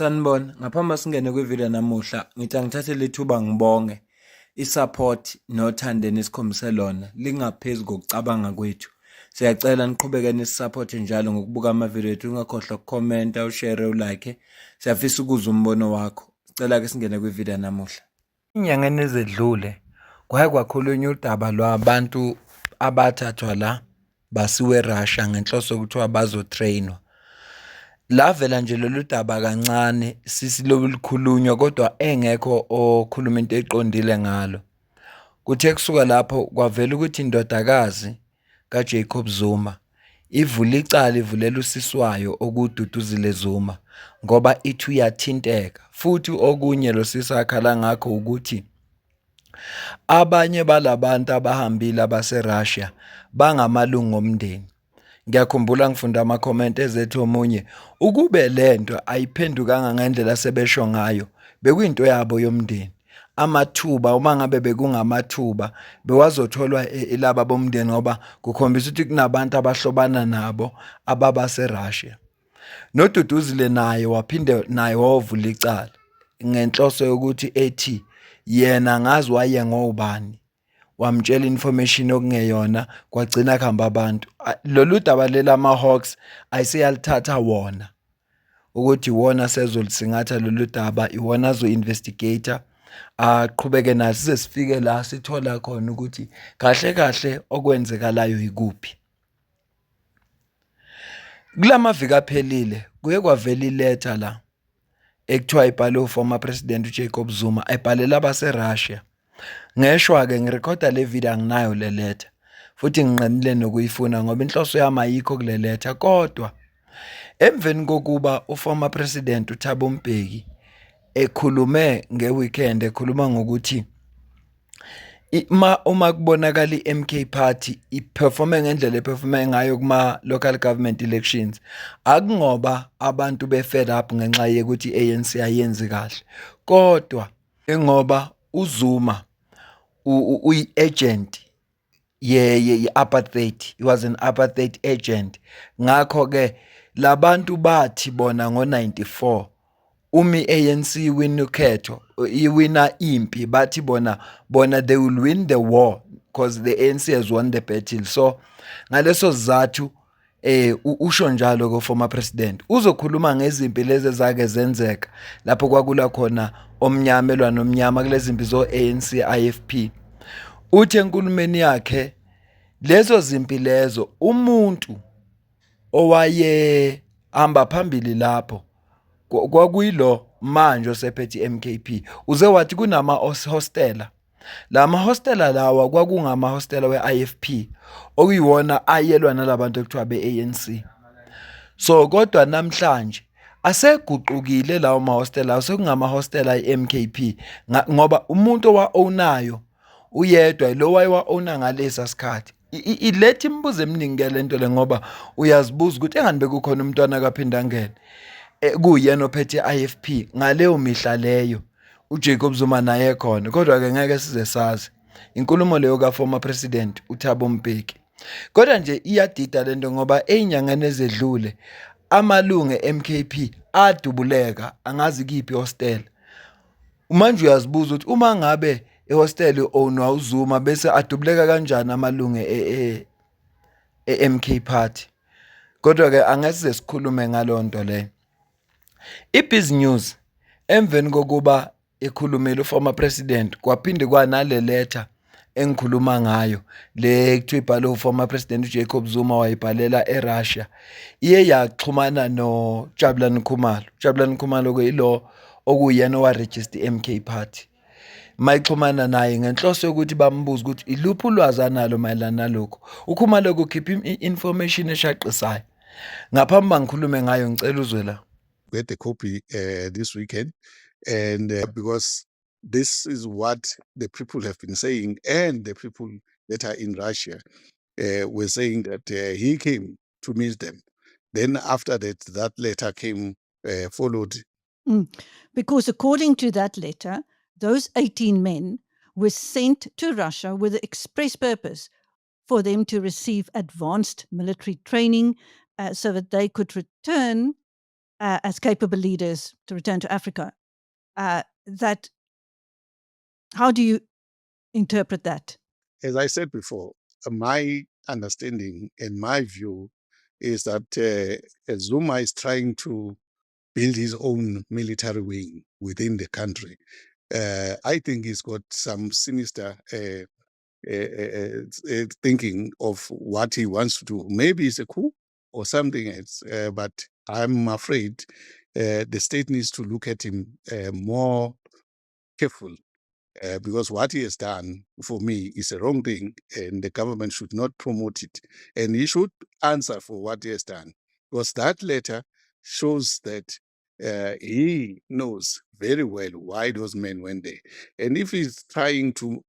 Sanibona, ngaphambi singene kwividiyo namuhla, ngithi angithathe lethuba ngibonge i-support nothando enikhombise lona lingaphezu kokucabanga kwethu. Siyacela niqhubeke nisiphote njalo ngokubuka amavidiyo ethu, ungakhohlwa ukukhomenta, ushare, ulike. Siyafisa ukuzwa umbono wakho. Sicela ke singene kwividiyo namuhla. Inyangeni ezedlule kwaye kwakhulunywa udaba lwabantu abathathwa la basiwe eRussia ngenhloso yokuthiwa bazotrainwa. Lavela nje lolu daba kancane sisilokukhulunywa kodwa engekho okhuluma into eqondile ngalo. Kuthe kusuka lapho kwavela ukuthi indodakazi kaJacob Zuma ivula icala ivulela usisi wayo okuDuduzile Zuma ngoba ithi uyathinteka, futhi okunye lo sisi akhala ngakho ukuthi abanye balabantu abahambile abaseRussia bangamalungu omndeni. Ngiyakhumbula ngifunda amakhomenti ezethi omunye ukube lento ayiphendukanga ngendlela sebesho ngayo bekuyinto yabo yomndeni. Amathuba uma ngabe bekungamathuba bewazotholwa ilaba bomndeni ngoba kukhombisa ukuthi kunabantu abahlobana nabo ababaseRussia. NoDuduzile naye waphinde naye wavula icala ngenhloso yokuthi ethi yena ngazi waye ngobani, wamtshela information okungeyona kwagcina kuhamba abantu. Lolu daba lelama-Hawks ayiseyalithatha wona ukuthi wona sezolisingatha lolu daba, iwona azo-investigator aqhubeke nayo size sifike la sithola khona ukuthi kahle kahle okwenzekalayo ikuphi. Kulamaviki aphelile kuye kwavela iletha la ekuthiwa ibhalwe uformer president uJacob Zuma ebhalela abaseRussia. Ngeshwa-ke ngirekhoda le video anginayo le letha futhi nginqenile nokuyifuna ngoba inhloso yami ayikho kule letha, kodwa emveni kokuba uformer president uThabo Mbeki ekhulume ngeweekend ekhuluma ngokuthi uma kubonakala i-MK party iperforme ngendlela eperforme ngayo kuma local government elections, akungoba abantu be-fed up ngenxa yokuthi i-ANC ayenzi kahle, kodwa ngoba uZuma uyi-agent ye-apartheid. He was an apartheid agent. Ngakho-ke labantu bathi bona ngo-94 i-ANC win ukhetho, iwina impi, bathi bona they will win the war because the ANC has won the battle. So ngaleso sizathu usho njalo ko-former president uzokhuluma ngezimpi lezi ezake zenzeka lapho kwakula khona omnyama elwa nomnyama kulezi zimpi zo-ANC IFP. Uthi enkulumeni yakhe lezo zimpi lezo umuntu owayehamba phambili lapho kwakuyilo manje osephethe i-MKP. Uze wathi kunama-hostela, lama-hostela lawa kwakungama-hostela we-IFP okuyiwona ayelwa nalabantu ekuthiwa be-ANC. So kodwa namhlanje aseguqukile lawo ma-hostela, asekungama-hostela i-MKP ngoba umuntu owa-ownayo uyedwa lo wayewa-owna ngalesa sikhathi. Iletha imibuzo eminingi le nto le ngoba uyazibuza ukuthi engani bekukhona umntwana kaphinda angene kuyena ophethe i-IFP ngaleyo mihla leyo uJacob Zuma naye khona, kodwa-ke ngeke size sazi inkulumo leyo ka-former president uThabo Mbeki. Kodwa nje iyadida lento ngoba ey'nyangeni ezedlule amalungu e-MKP adubuleka, angazi kiphi ihostela. Manje uyazibuza ukuthi uma ngabe ihostela ownwa uZuma bese adubuleka kanjani amalungu e-MK party. Kodwa-ke angeke size sikhulume ngalo nto leyo. I-Biz News emveni kokuba ekhulumile uformer president kwaphinde kwanale letha engikhuluma ngayo le kuthiwa ibhalwe uformer president uJacob Zuma wayibhalela eRussia, iye yaxhumana noJabulani Khumalo. uJabulani Khumalo kuyilo okuyena owaregister i-MK party. Mayixhumana naye ngenhloso yokuthi bambuza ukuthi iluphi ulwazi analo mayelana nalokho. Ukhumalo kukhipha information eshaqisayo. Ngaphambi ngikhulume ngayo ngicela uzwe la. Get a copy this weekend, and because this is what the people have been saying, and the people that are in Russia were saying that he came to meet them. Then after that letter came followed. Because according to that letter, those 18 men were sent to Russia with the express purpose for them to receive advanced military training so that they could return as capable leaders to return to Africa. That how do you interpret that? As I said before, my understanding and my view is that Zuma is trying to build his own military wing within the country. I think he's got some sinister thinking of what he wants to do. Maybe it's a coup or something else, but I'm afraid the state needs to look at him more careful. Because what he has done for me is a wrong thing, and the government should not promote it. And he should answer for what he has done, because that letter shows that he knows very well why those men went there. And if he's trying to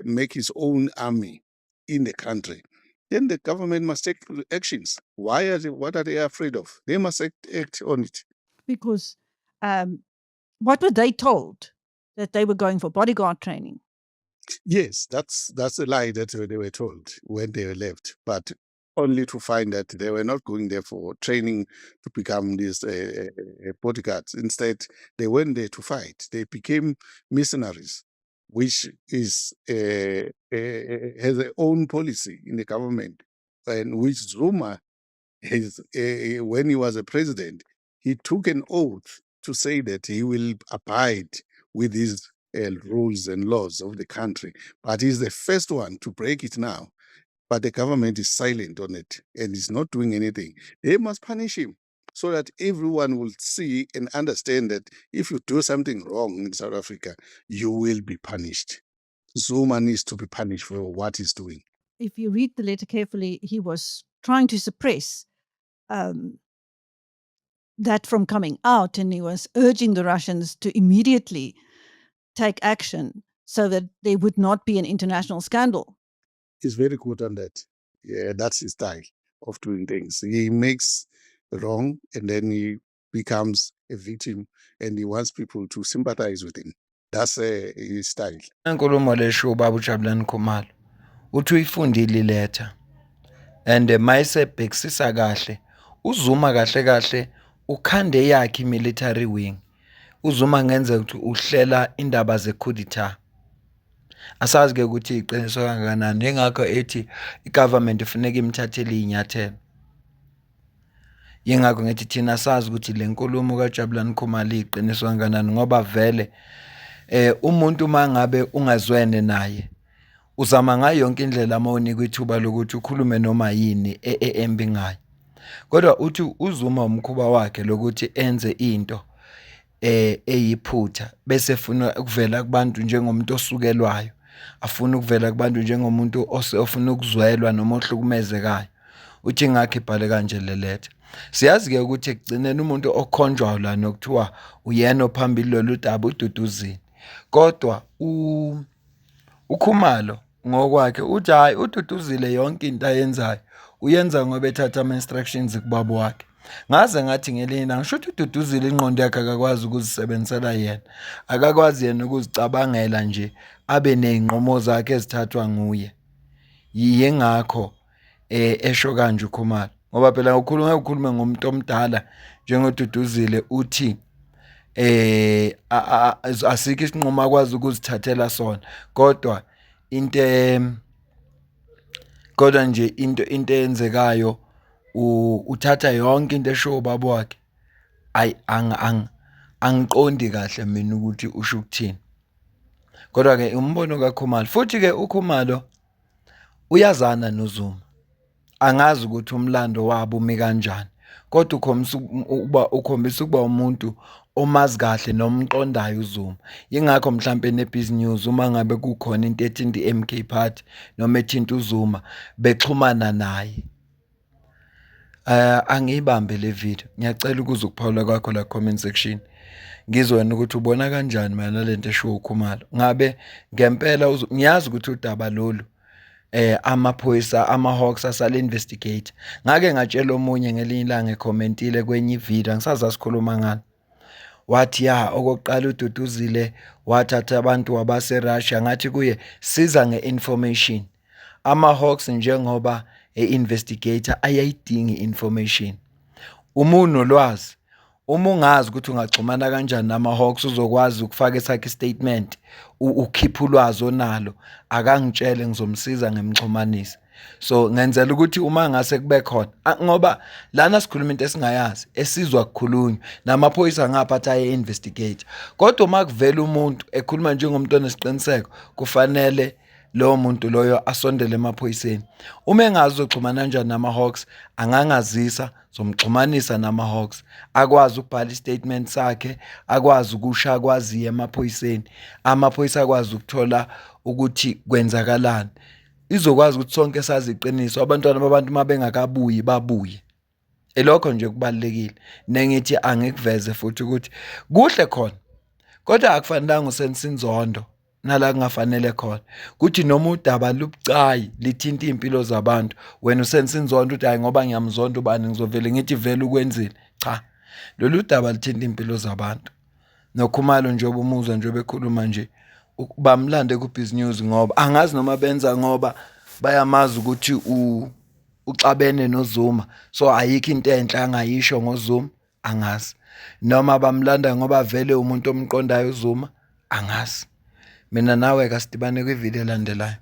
make his own army in the country, then the government must take actions. What are they afraid of? They must act on it. Because what were they told? That they were going for bodyguard training. Yes, that's a lie that they were told when they left, but only to find that they were not going there for training to become these bodyguards. Instead, they went there to fight. They became mercenaries, which is has their own policy in the government, and which Zuma has, when he was a president, he took an oath to say that he will abide with these rules and laws of the country. But he's the first one to break it now. But the government is silent on it and is not doing anything. They must punish him so that everyone will see and understand that if you do something wrong in South Africa, you will be punished. Zuma needs to be punished for what he's doing. If you read the letter carefully, he was trying to suppress that from coming out, and he was urging the Russians to immediately take action so that there would not be an international scandal. He's very good on that. Yeah, that's his style of doing things. He makes wrong and then he becomes a victim and he wants people to sympathize with him. That's his style. Inkulumo lesho ubaba uJabulani Khumalo uthi uyifundile iletha and mayisebhekisisa kahle uZuma kahle kahle ukhande yakhe military wing. uZuma ngenze ukuthi uhlela indaba zekhuditha. Asazi ke ukuthi iqiniso kangakanani engakho ethi igovernment ifuneka imthathele inyathelo. Yingakho ngithi thina sazi ukuthi le nkulumo kaJabulani Khumalo iqiniso kangakanani ngoba vele umuntu mangabe ungazwene naye uzama ngayo yonke indlela mawunika ithuba lokuthi ukhulume noma yini embi ngayo. Kodwa uthi uZuma umkhuba wakhe lokuthi enze into eyiphutha bese efuna ukuvela kubantu njengomuntu osukelwayo, afuna ukuvela kubantu njengomuntu ofuna ukuzwelwa noma ohlukumezekayo. Uthi ngakho ibhale kanje le letter. Siyazi ke ukuthi ekugcineni umuntu okhonjwayo la nokuthiwa uyena ophambili lolu daba ududuzini. Kodwa uKhumalo ngokwakhe uthi hayi ududuzile yonke into ayenzayo uyenza ngoba ethatha ama-instructions kubaba wakhe. Ngaze ngathi ngelinye ngisho ukuthi ududuzile ingqondo yakhe akakwazi ukuzisebenzisela yena, akakwazi yena ukuzicabangela nje abe ney'nqumo zakhe ezithathwa nguye. Yiye ngakho esho kanje uKhumalo ngoba phela ukhulume ngomuntu omdala njengoduduzile uthi asikho isinqumo akwazi ukuzithathela sona, kodwa kodwa nje into eyenzekayo uthatha yonke into esho ubaba wakhe. Ayi angiqondi kahle mina ukuthi usho ukuthini. Kodwa ke umbono kaKhumalo futhi ke uKhumalo uyazana noZuma. Angazi ukuthi umlando wabo umi kanjani, kodwa ukhombisa ukuba umuntu omazi kahle nomqondayo uZuma. Yingakho mhlambe neBusiness News uma ngabe kukhona into ethinta iMK Party noma ethinta uZuma bexhumana naye. Angiyibambe le video. Ngiyacela ukuze ukuphawula kwakho la comment section. Ngizwena ukuthi ubona kanjani mayelana lento esho uKhumalo. Ngabe ngempela ngiyazi ukuthi udaba lolu amaphoyisa ama-Hawks asale investigate. Ngake ngatshela omunye ngelinye ilanga ecommentile kwenye ivideo angisazi asikhuluma ngani. Wathi okokuqala ududuzile wathatha abantu wabaseRussia ngathi kuye siza nge-information. Ama-Hawks njengoba investigator ayayidinga information. Uma unolwazi uma ungazi ukuthi ungaxhumana kanjani nama-Hawks uzokwazi ukufaka esakhe istatement ukhiphe ulwazi onalo, akangitshele ngizomsiza ngimxhumanise. So ngenzela ukuthi uma ngase kube khona ngoba lana sikhuluma into esingayazi esizwa kukhulunywa namaphoyisa ngapha athi aye-investigate, kodwa uma kuvela umuntu ekhuluma njengomuntu onesiqiniseko kufanele lowo muntu loyo asondele emaphoyiseni. Uma engazi uzoxhumana kanjani nama-Hawks angangazisa, zomxhumanisa nama-Hawks, akwazi ukubhala istatement sakhe, akwazi ukusho akwaziyo emaphoyiseni, amaphoyisa akwazi ukuthola ukuthi kwenzakalani. Izokwazi ukuthi sonke sazi iqiniso, abantwana babantu uma bengakabuyi babuye. Elokho nje kubalulekile. Nengithi angikuveze futhi ukuthi kuhle khona, kodwa akufanelanga usenze inzondo nala kungafanele khona. Kuthi noma udaba lubucayi lithinta iy'mpilo zabantu, wena usenze inzondo uthi hayi ngoba ngiyamzonda ubani ngizovele ngithi vele ukwenzile. Cha, lolu daba lithinta iy'mpilo zabantu. NoKhumalo njengoba umuzwa njengoba ekhuluma nje bamlande ku-Biz News ngoba angazi noma benza ngoba bayamazi ukuthi uxabene noZuma, so ayikho into enhle angayisho ngoZuma, angazi. Noma bamlanda ngoba vele umuntu omqondayo uZuma, angazi. Mina nawe kasidibane kwividiyo elandelayo.